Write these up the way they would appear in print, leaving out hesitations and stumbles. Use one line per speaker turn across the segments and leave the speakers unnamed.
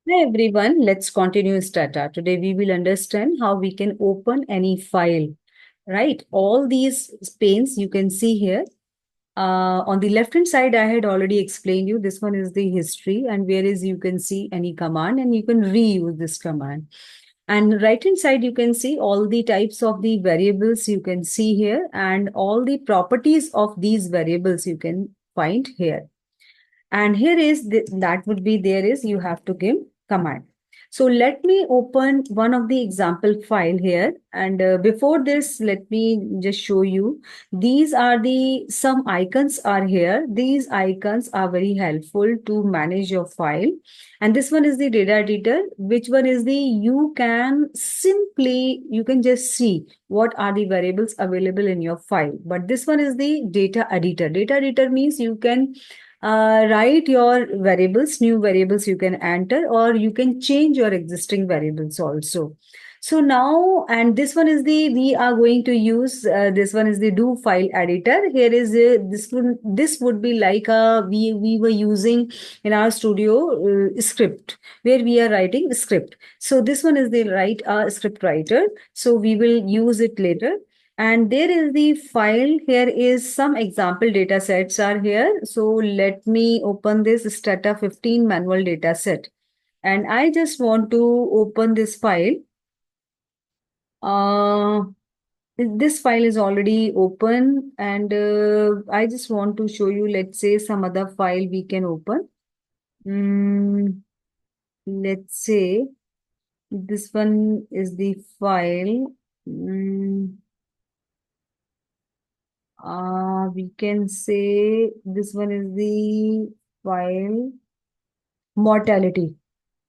Hi everyone, let's continue Stata. Today we will understand how we can open any file, right? All these panes you can see here. On the left hand side, I had already explained you. This one is the history, and where is you can see any command and you can reuse this command. And right hand side, you can see all the types of the variables you can see here, and all the properties of these variables you can find here. And here is that would be there is you have to give command. So let me open one of the example file here, and before this let me just show you these are the some icons are here. These icons are very helpful to manage your file, and this one is the data editor, which one is the you can simply you can just see what are the variables available in your file. But this one is the data editor. Data editor means you can write your variables, new variables you can enter, or you can change your existing variables also. So now, and this one is the, we are going to use, this one is the do file editor. Here is this would be like we were using in our studio script, where we are writing script. So this one is the write script writer. So we will use it later. And there is the file. Here is some example data sets are here. So let me open this Stata 15 manual data set. And I just want to open this file. Uh, this file is already open, and I just want to show you, let's say, some other file we can open. Mm, let's say this one is the file. Mm, we can say this one is the file mortality.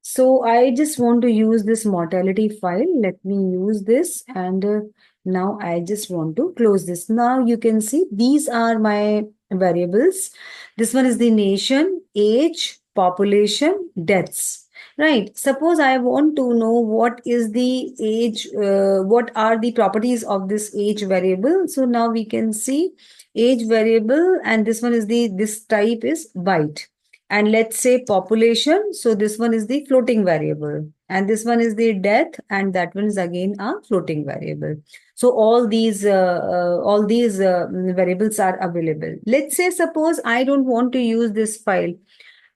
So I just want to use this mortality file. Let me use this, and now I just want to close this. Now you can see these are my variables. This one is the nation, age, population, deaths. Right. Suppose I want to know what is the age, what are the properties of this age variable. So now we can see age variable, and this one is this type is byte. And let's say population. So this one is the floating variable, and this one is the death, and that one is again a floating variable. So all these variables are available. Let's say suppose I don't want to use this file.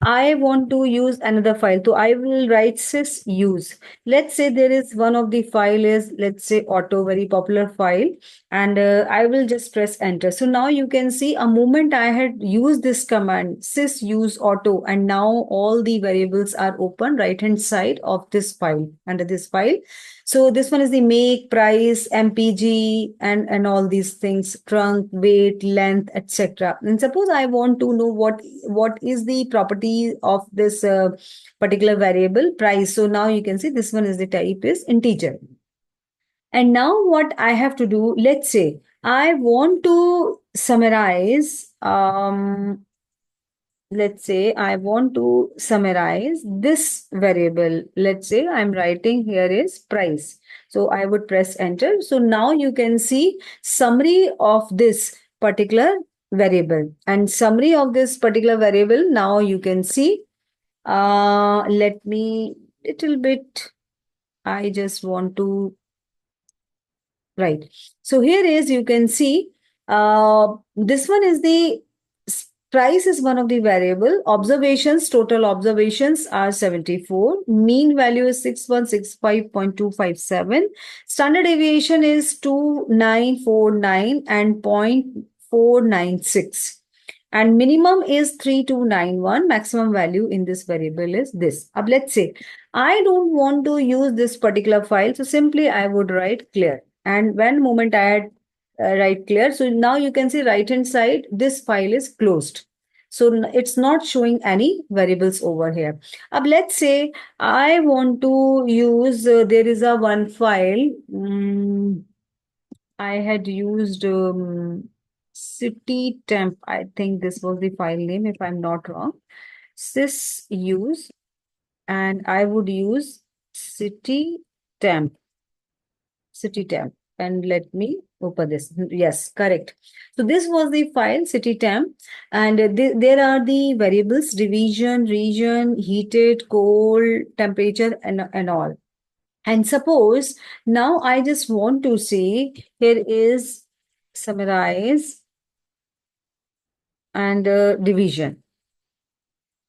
I want to use another file. So I will write sys use. Let's say there is one of the file is, let's say, auto, very popular file, and I will just press enter. So now you can see a moment I had used this command sys use auto, and now all the variables are open right hand side of this file under this file. So this one is the make, price, MPG, and all these things, trunk, weight, length, etc. And suppose I want to know what is the property of this particular variable price. So now you can see this one is the type is integer. And now what I have to do, let's say I want to summarize, let's say I want to summarize this variable. Let's say I'm writing here is price. So I would press enter. So now you can see summary of this particular variable, and summary of this particular variable. Now you can see, let me little bit, I just want to, right. So here is, you can see, this one is the price is one of the variable. Observations, total observations are 74. Mean value is 6165.257. Standard deviation is 2949 and 0.496. And minimum is 3291. Maximum value in this variable is this. Now let's say I don't want to use this particular file. So simply I would write clear. And when moment I had write clear, so now you can see right hand side, this file is closed. So it's not showing any variables over here. Let's say I want to use, there is a one file. I had used city temp. I think this was the file name, if I'm not wrong. Sys use, and I would use city temp. City temp. and let me open this. Yes, correct. So this was the file citytemp, and there are the variables division, region, heated, cold, temperature, and all. And suppose now I just want to say here is summarize and division.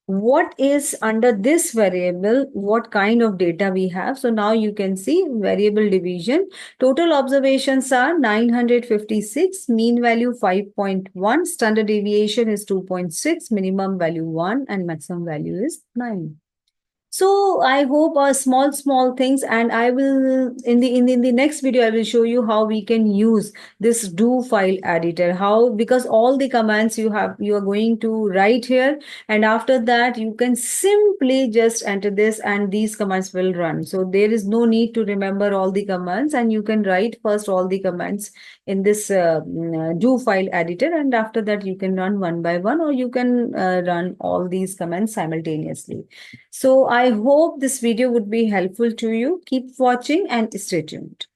What is under this variable, what kind of data we have. So now you can see variable division. Total observations are 956, mean value 5.1, standard deviation is 2.6, minimum value 1, and maximum value is 9. So I hope small things, and I will in the next video I will show you how we can use this do file editor. How, because all the commands you are going to write here, and after that you can simply just enter this and these commands will run. So there is no need to remember all the commands, and you can write first all the commands in this do file editor, and after that you can run one by one, or you can run all these commands simultaneously. So I hope this video would be helpful to you. Keep watching and stay tuned.